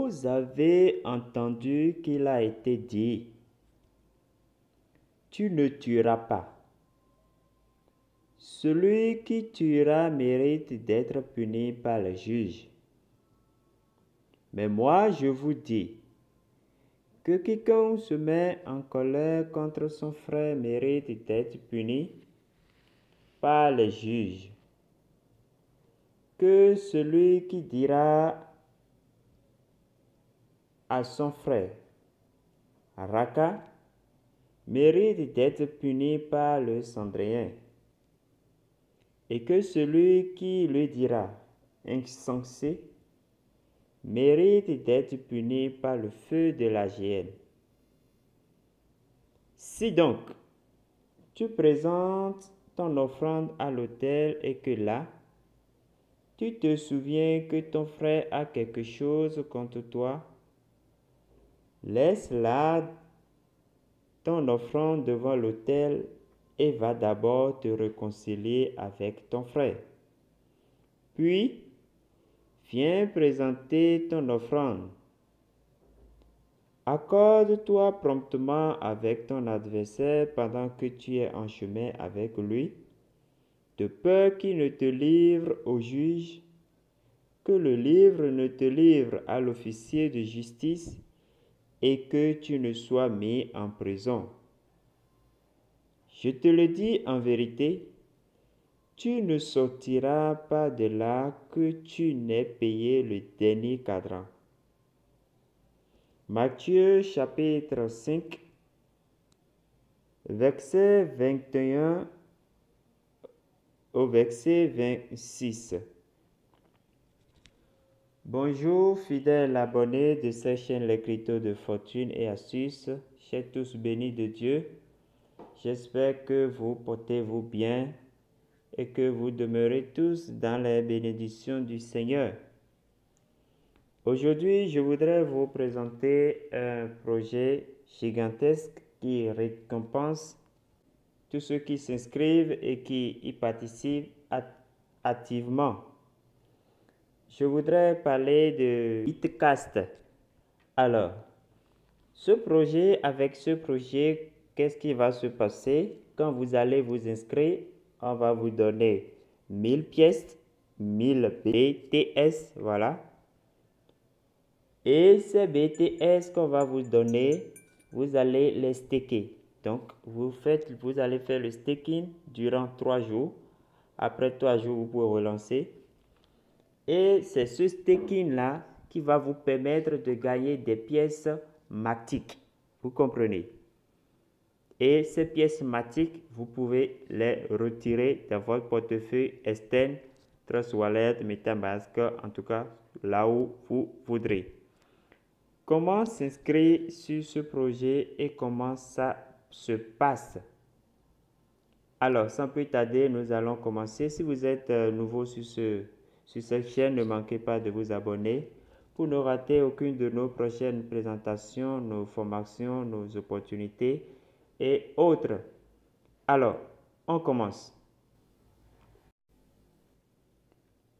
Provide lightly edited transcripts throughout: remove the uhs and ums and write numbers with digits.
Vous avez entendu qu'il a été dit, tu ne tueras pas. Celui qui tuera mérite d'être puni par le juge. Mais moi, je vous dis que quiconque se met en colère contre son frère mérite d'être puni par les juges. Que celui qui dira à son frère, Raka, mérite d'être puni par le Cendrien, et que celui qui lui dira, insensé, mérite d'être puni par le feu de la géhenne. Si donc tu présentes ton offrande à l'autel et que là, tu te souviens que ton frère a quelque chose contre toi, laisse là ton offrande devant l'autel et va d'abord te réconcilier avec ton frère. Puis, viens présenter ton offrande. Accorde-toi promptement avec ton adversaire pendant que tu es en chemin avec lui, de peur qu'il ne te livre au juge, que le livre ne te livre à l'officier de justice et que tu ne sois mis en prison. Je te le dis en vérité, tu ne sortiras pas de là que tu n'aies payé le dernier cadran. Matthieu chapitre 5, verset 21 au verset 26. Bonjour fidèles abonnés de cette chaîne L'écriture de fortune et astuces, chers tous bénis de Dieu. J'espère que vous portez-vous bien et que vous demeurez tous dans les bénédictions du Seigneur. Aujourd'hui, je voudrais vous présenter un projet gigantesque qui récompense tous ceux qui s'inscrivent et qui y participent activement. Je voudrais parler de Hitcast. Alors, avec ce projet, qu'est-ce qui va se passer? Quand vous allez vous inscrire, on va vous donner 1000 pièces, 1000 BTS, voilà. Et ces BTS qu'on va vous donner, vous allez les staker. Donc, vous allez faire le staking durant 3 jours. Après 3 jours, vous pouvez relancer. Et c'est ce staking-là qui va vous permettre de gagner des pièces Matic. Vous comprenez? Et ces pièces Matic, vous pouvez les retirer dans votre portefeuille externe, Trust Wallet, MetaMask, en tout cas là où vous voudrez. Comment s'inscrire sur ce projet et comment ça se passe? Alors, sans plus tarder, nous allons commencer. Si vous êtes nouveau sur cette chaîne, ne manquez pas de vous abonner pour ne rater aucune de nos prochaines présentations, nos formations, nos opportunités et autres. Alors, on commence.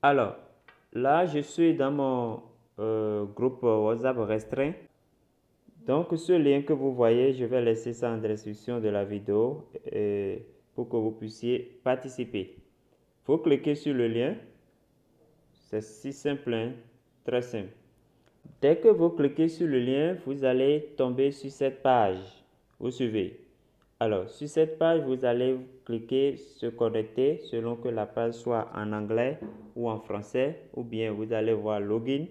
Alors, là, je suis dans mon groupe WhatsApp restreint. Donc, ce lien que vous voyez, je vais laisser ça en description de la vidéo pour que vous puissiez participer. Vous cliquez sur le lien. C'est si simple, hein? Très simple. Dès que vous cliquez sur le lien, vous allez tomber sur cette page. Vous suivez. Alors, sur cette page, vous allez cliquer se connecter selon que la page soit en anglais ou en français, ou bien vous allez voir login.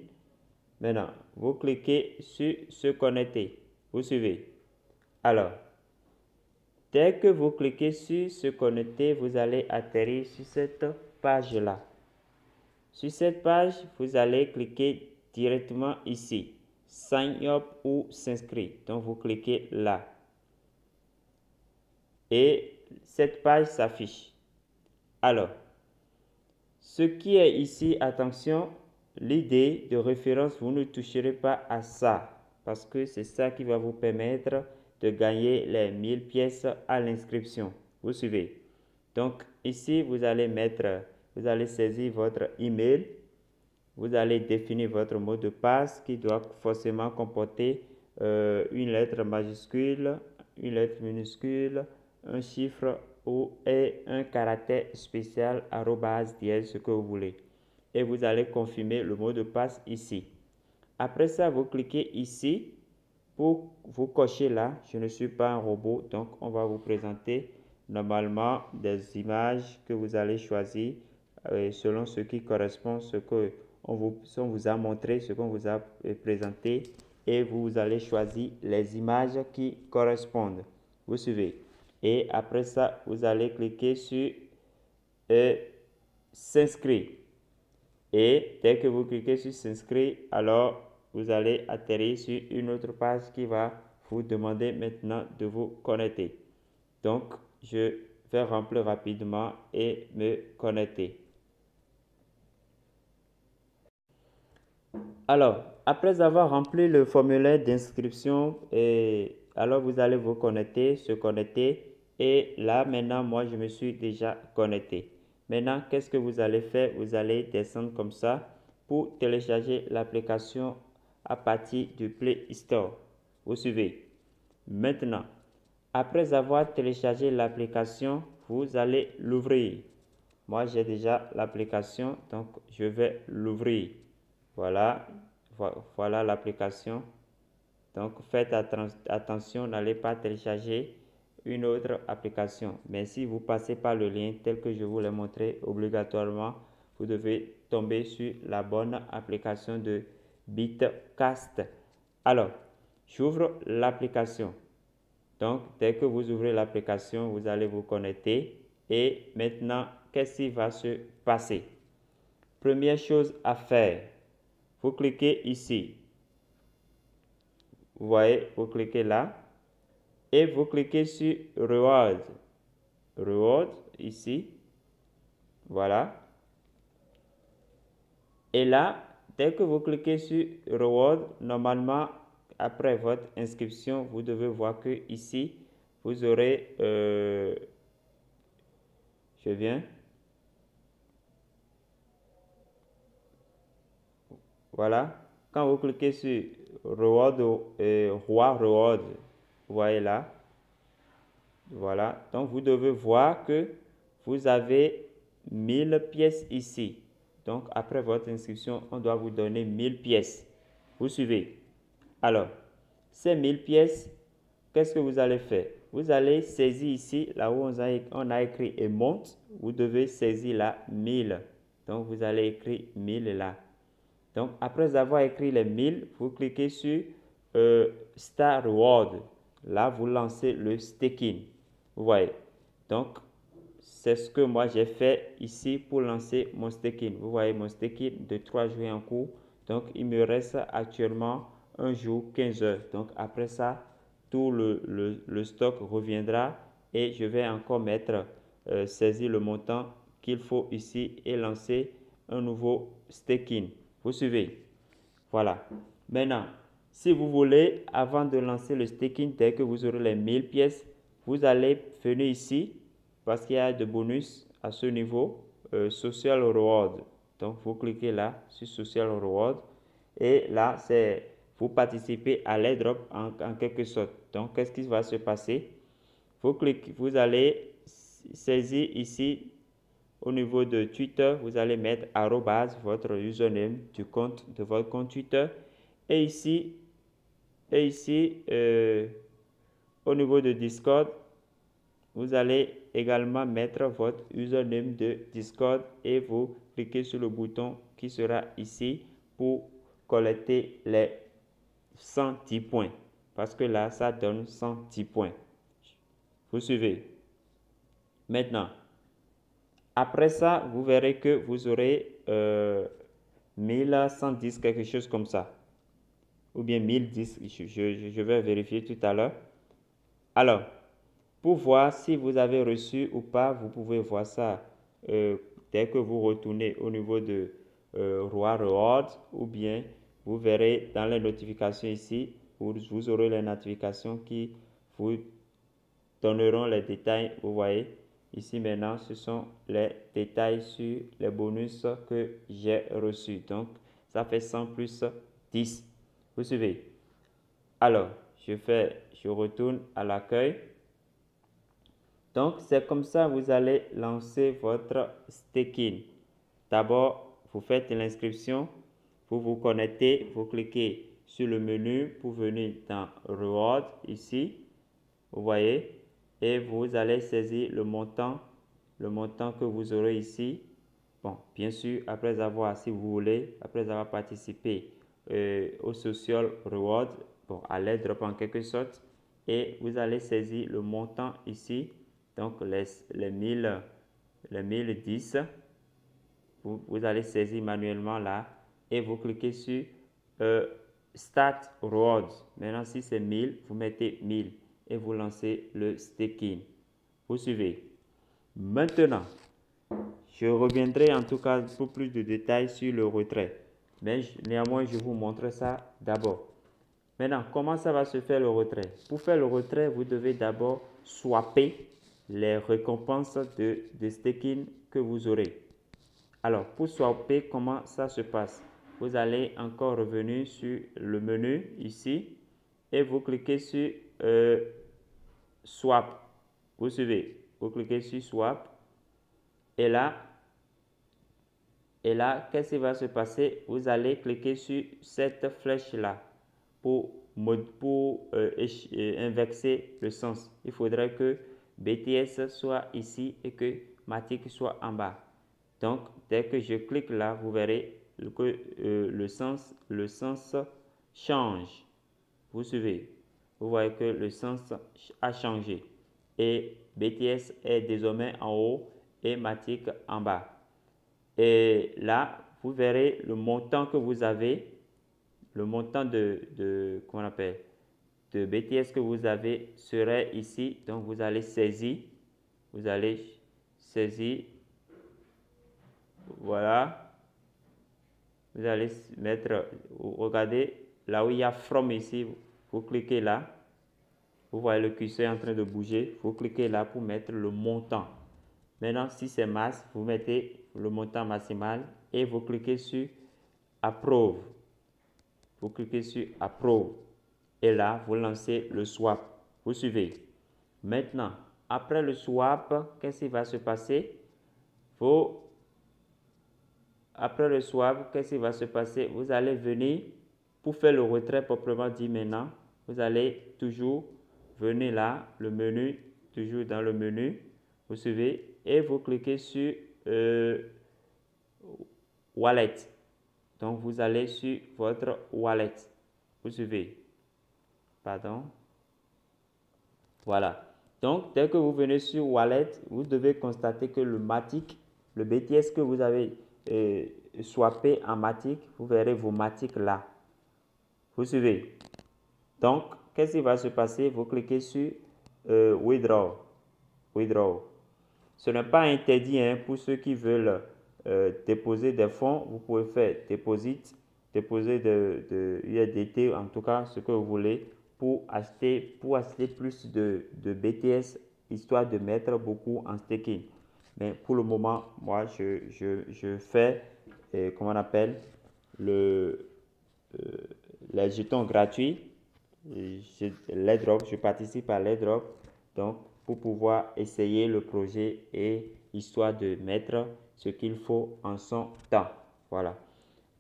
Maintenant, vous cliquez sur se connecter. Vous suivez. Alors, dès que vous cliquez sur se connecter, vous allez atterrir sur cette page-là. Sur cette page, vous allez cliquer directement ici, Sign up ou s'inscrire. Donc, vous cliquez là. Et cette page s'affiche. Alors, ce qui est ici, attention, l'idée de référence, vous ne toucherez pas à ça parce que c'est ça qui va vous permettre de gagner les 1000 pièces à l'inscription. Vous suivez. Donc, ici, vous allez saisir votre email. vous allez définir votre mot de passe qui doit forcément comporter une lettre majuscule, une lettre minuscule, un chiffre et un caractère spécial @dièse, ce que vous voulez. Et vous allez confirmer le mot de passe ici. Après ça, vous cliquez ici pour vous cocher là. Je ne suis pas un robot, donc on va vous présenter normalement des images que vous allez choisir selon ce qui correspond, ce que on vous a montré, ce qu'on vous a présenté, et vous allez choisir les images qui correspondent. Vous suivez. Et après ça, vous allez cliquer sur s'inscrire. Et dès que vous cliquez sur s'inscrire, alors vous allez atterrir sur une autre page qui va vous demander maintenant de vous connecter. Donc, je vais remplir rapidement et me connecter. Alors, après avoir rempli le formulaire d'inscription, alors vous allez vous connecter, se connecter. Et là, maintenant, moi, je me suis déjà connecté. Maintenant, qu'est-ce que vous allez faire? Vous allez descendre comme ça pour télécharger l'application à partir du Play Store. Vous suivez. Maintenant, après avoir téléchargé l'application, vous allez l'ouvrir. Moi, j'ai déjà l'application, donc je vais l'ouvrir. Voilà, voilà l'application. Donc, faites attention, n'allez pas télécharger une autre application. Mais si vous passez par le lien tel que je vous l'ai montré, obligatoirement, vous devez tomber sur la bonne application de Bitcast. Alors, j'ouvre l'application. Donc, dès que vous ouvrez l'application, vous allez vous connecter. Et maintenant, qu'est-ce qui va se passer? Première chose à faire, vous cliquez ici. Vous voyez, vous cliquez là. Et vous cliquez sur Reward. Reward, ici. Voilà. Et là, dès que vous cliquez sur Reward, normalement, après votre inscription, vous devez voir que ici, vous aurez... je viens. Voilà. Quand vous cliquez sur Reward, Reward, vous voyez là. Voilà. Donc, vous devez voir que vous avez 1000 pièces ici. Donc, après votre inscription, on doit vous donner 1000 pièces. Vous suivez. Alors, ces 1000 pièces, qu'est-ce que vous allez faire? Vous allez saisir ici, là où on a écrit Amount, vous devez saisir là 1000. Donc, vous allez écrire 1000 là. Donc, après avoir écrit les 1000, vous cliquez sur Start Reward. Là, vous lancez le staking. Vous voyez. Donc, c'est ce que moi j'ai fait ici pour lancer mon staking. Vous voyez mon staking de 3 jours en cours. Donc, il me reste actuellement un jour, 15 heures. Donc, après ça, tout le stock reviendra et je vais encore saisir le montant qu'il faut ici et lancer un nouveau staking. Vous suivez? Voilà. Maintenant, si vous voulez, avant de lancer le staking, dès que vous aurez les 1000 pièces, vous allez venir ici parce qu'il y a des bonus à ce niveau, Social Reward. Donc, vous cliquez là sur Social Reward et là, c'est vous participez à l'airdrop en quelque sorte. Donc, qu'est-ce qui va se passer? Vous allez saisir ici au niveau de Twitter, vous allez mettre @ votre username de votre compte Twitter. Et ici, au niveau de Discord, vous allez également mettre votre username de Discord et vous cliquez sur le bouton qui sera ici pour collecter les 110 points. Parce que là, ça donne 110 points. Vous suivez? Maintenant, après ça, vous verrez que vous aurez 1110, quelque chose comme ça. Ou bien 1010, je vais vérifier tout à l'heure. Alors, pour voir si vous avez reçu ou pas, vous pouvez voir ça dès que vous retournez au niveau de Roi Reward, ou bien vous verrez dans les notifications ici, vous aurez les notifications qui vous donneront les détails. Vous voyez, ici maintenant, ce sont les détails sur les bonus que j'ai reçus. Donc, ça fait 100 plus 10. Vous suivez? Alors, je retourne à l'accueil. Donc, c'est comme ça que vous allez lancer votre staking. D'abord, vous faites l'inscription, vous vous connectez, vous cliquez sur le menu pour venir dans Reward ici, vous voyez, et vous allez saisir le montant que vous aurez ici. Bon, bien sûr, après avoir, si vous voulez, après avoir participé au Social Reward, bon, à l'airdrop en quelque sorte, et vous allez saisir le montant ici, donc les 1010. Vous allez saisir manuellement là et vous cliquez sur Start Rewards. Maintenant, si c'est 1000, vous mettez 1000 et vous lancez le staking. Vous suivez. Maintenant, je reviendrai en tout cas pour plus de détails sur le retrait. Mais néanmoins, je vous montre ça d'abord. Maintenant, comment ça va se faire le retrait? Pour faire le retrait, vous devez d'abord swapper les récompenses de staking que vous aurez. Alors, pour swapper, comment ça se passe? Vous allez encore revenir sur le menu ici et vous cliquez sur Swap. Vous suivez? Vous cliquez sur Swap et là, qu'est-ce qui va se passer? Vous allez cliquer sur cette flèche-là pour inverser le sens. Il faudrait que BTS soit ici et que Matic soit en bas. Donc, dès que je clique là, vous verrez que le sens change. Vous suivez? Vous voyez que le sens a changé. Et BTS est désormais en haut et Matic en bas. Et là, vous verrez le montant que vous avez, le montant comment on appelle, de BTS que vous avez serait ici. Donc, vous allez saisir. Voilà. Vous allez mettre, regardez, là où il y a From ici, vous cliquez là. Vous voyez le curseur en train de bouger. Vous cliquez là pour mettre le montant. Maintenant, si c'est masse, vous mettez le montant maximal et vous cliquez sur Approve. Vous cliquez sur Approve. Et là, vous lancez le swap. Vous suivez. Maintenant, après le swap, qu'est-ce qui va se passer? Après le swap, qu'est-ce qui va se passer? Vous allez venir pour faire le retrait proprement dit maintenant. Vous allez toujours venir là, le menu, toujours dans le menu. Vous suivez et vous cliquez sur Wallet. Donc, vous allez sur votre wallet. Vous suivez. Pardon. Voilà. Donc, dès que vous venez sur Wallet, vous devez constater que le Matic, le BTS que vous avez swappé en Matic, vous verrez vos Matic là. Vous suivez. Donc, qu'est-ce qui va se passer? Vous cliquez sur Withdraw. Withdraw. Ce n'est pas interdit hein, pour ceux qui veulent déposer des fonds. Vous pouvez faire déposer de USDT, en tout cas ce que vous voulez, pour acheter plus de BTS, histoire de mettre beaucoup en staking. Mais pour le moment, moi, je fais, comment on appelle, les jetons gratuits. Je participe à l'airdrop. Donc, pour pouvoir essayer le projet et histoire de mettre ce qu'il faut en son temps. Voilà.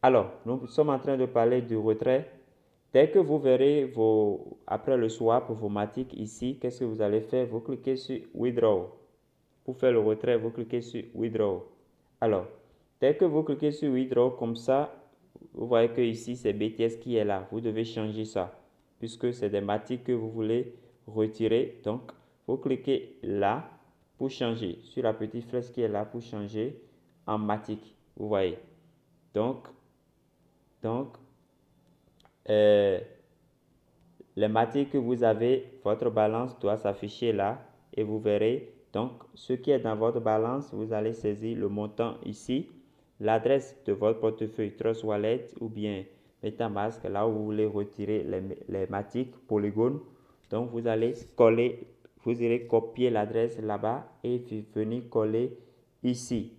Alors, nous sommes en train de parler du retrait. Dès que vous verrez après le swap, vos Matic ici, qu'est-ce que vous allez faire? Vous cliquez sur Withdraw. Pour faire le retrait, vous cliquez sur Withdraw. Alors, dès que vous cliquez sur Withdraw comme ça, vous voyez que ici, c'est BTS qui est là. Vous devez changer ça, puisque c'est des Matic que vous voulez retirer. Donc, vous cliquez là pour changer, sur la petite flèche qui est là pour changer en Matic. Vous voyez. Donc les Matic que vous avez, votre balance doit s'afficher là et vous verrez. Donc, ce qui est dans votre balance, vous allez saisir le montant ici, l'adresse de votre portefeuille Trust Wallet ou bien MetaMask, là où vous voulez retirer les Matic Polygon. Donc, vous allez coller, vous irez copier l'adresse là-bas et venir coller ici.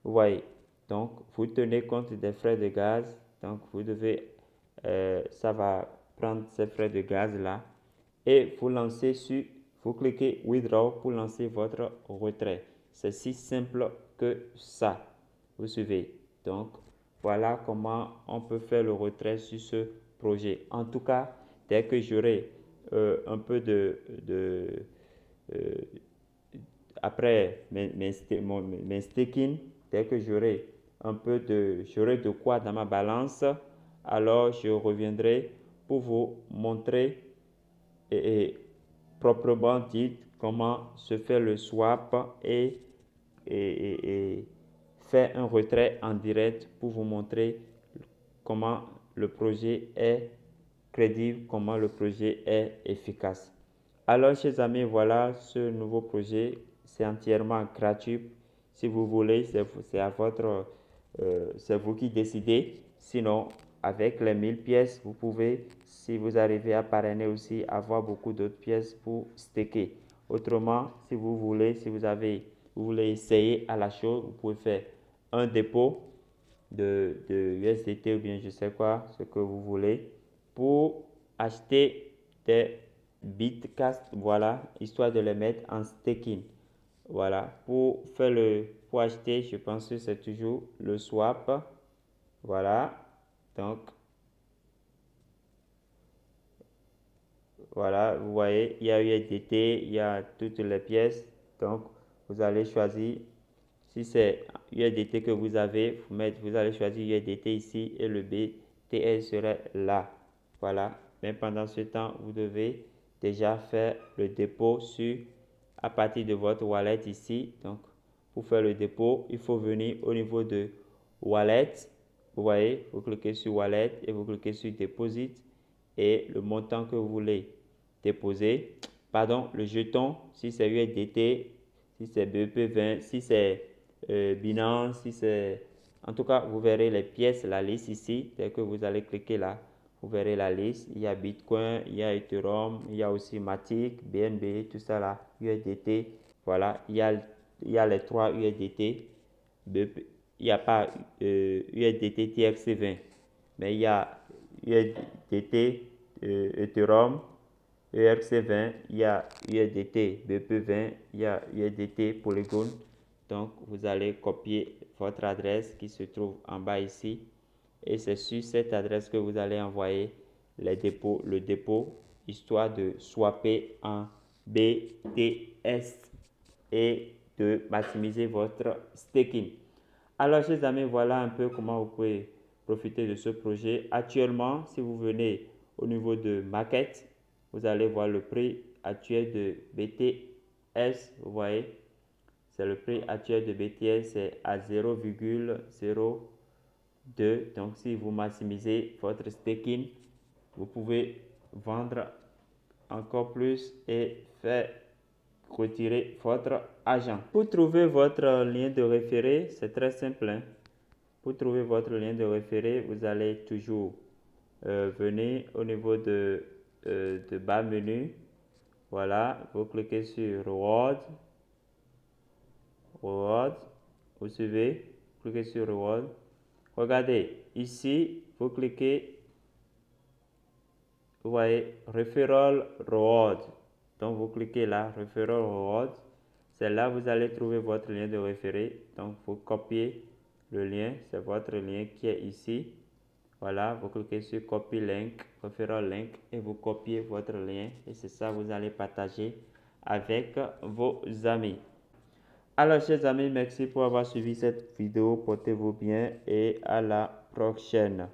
Vous voyez. Donc, vous tenez compte des frais de gaz Donc, vous devez, ça va prendre ces frais de gaz là. Et vous lancez sur, vous cliquez Withdraw pour lancer votre retrait. C'est si simple que ça. Vous suivez. Donc, voilà comment on peut faire le retrait sur ce projet. En tout cas, dès que j'aurai un peu après mes staking, dès que j'aurai j'aurai de quoi dans ma balance, alors je reviendrai pour vous montrer et proprement dit comment se fait le swap et faire un retrait en direct pour vous montrer comment le projet est crédible, comment le projet est efficace. Alors, chers amis, voilà ce nouveau projet. C'est entièrement gratuit. Si vous voulez, c'est vous qui décidez. Sinon, avec les 1000 pièces, vous pouvez, si vous arrivez à parrainer aussi, avoir beaucoup d'autres pièces pour staker. Autrement, si vous voulez, vous voulez essayer à la chose, vous pouvez faire un dépôt de USDT ou bien je sais quoi, ce que vous voulez, pour acheter des Bitcast, voilà, histoire de les mettre en staking. Voilà, pour acheter, je pense que c'est toujours le swap. Voilà, donc, voilà, vous voyez, il y a USDT, il y a toutes les pièces. Donc, vous allez choisir, si c'est USDT que vous avez, vous allez choisir USDT ici et le BTL serait là. Voilà, mais pendant ce temps, vous devez déjà faire le dépôt à partir de votre wallet ici. Donc, pour faire le dépôt, il faut venir au niveau de wallet. Vous voyez, vous cliquez sur wallet et vous cliquez sur deposit et le montant que vous voulez déposer. Pardon, le jeton, si c'est USDT, si c'est BEP20, si c'est Binance, si c'est... En tout cas, vous verrez les pièces, la liste ici. Dès que vous allez cliquer là, vous verrez la liste. Il y a Bitcoin, il y a Ethereum, il y a aussi Matic, BNB, tout ça là, USDT. Voilà, il y a les 3 USDT. Il n'y a pas USDT TRC20, mais il y a USDT Ethereum, ERC20, il y a USDT BP20, il y a USDT Polygon. Donc, vous allez copier votre adresse qui se trouve en bas ici. Et c'est sur cette adresse que vous allez envoyer le dépôt, histoire de swapper en BTS et de maximiser votre staking. Alors, chers amis, voilà un peu comment vous pouvez profiter de ce projet. Actuellement, si vous venez au niveau de Market, vous allez voir le prix actuel de BTS. Vous voyez, c'est le prix actuel de BTS, c'est à 0,02. Donc, si vous maximisez votre staking, vous pouvez vendre encore plus et faire retirer votre argent. Pour trouver votre lien de référé, c'est très simple, hein? Pour trouver votre lien de référé, vous allez toujours venir au niveau de bas menu. Voilà, vous cliquez sur Reward. Vous suivez, cliquez sur Reward. Regardez, ici, vous cliquez, vous voyez, Referral Reward. Donc, vous cliquez là, Referral Reward. C'est là vous allez trouver votre lien de référé. Donc, vous copiez le lien. C'est votre lien qui est ici. Voilà, vous cliquez sur Copy Link, Referral Link et vous copiez votre lien. Et c'est ça, vous allez partager avec vos amis. Alors, chers amis, merci pour avoir suivi cette vidéo. Portez-vous bien et à la prochaine.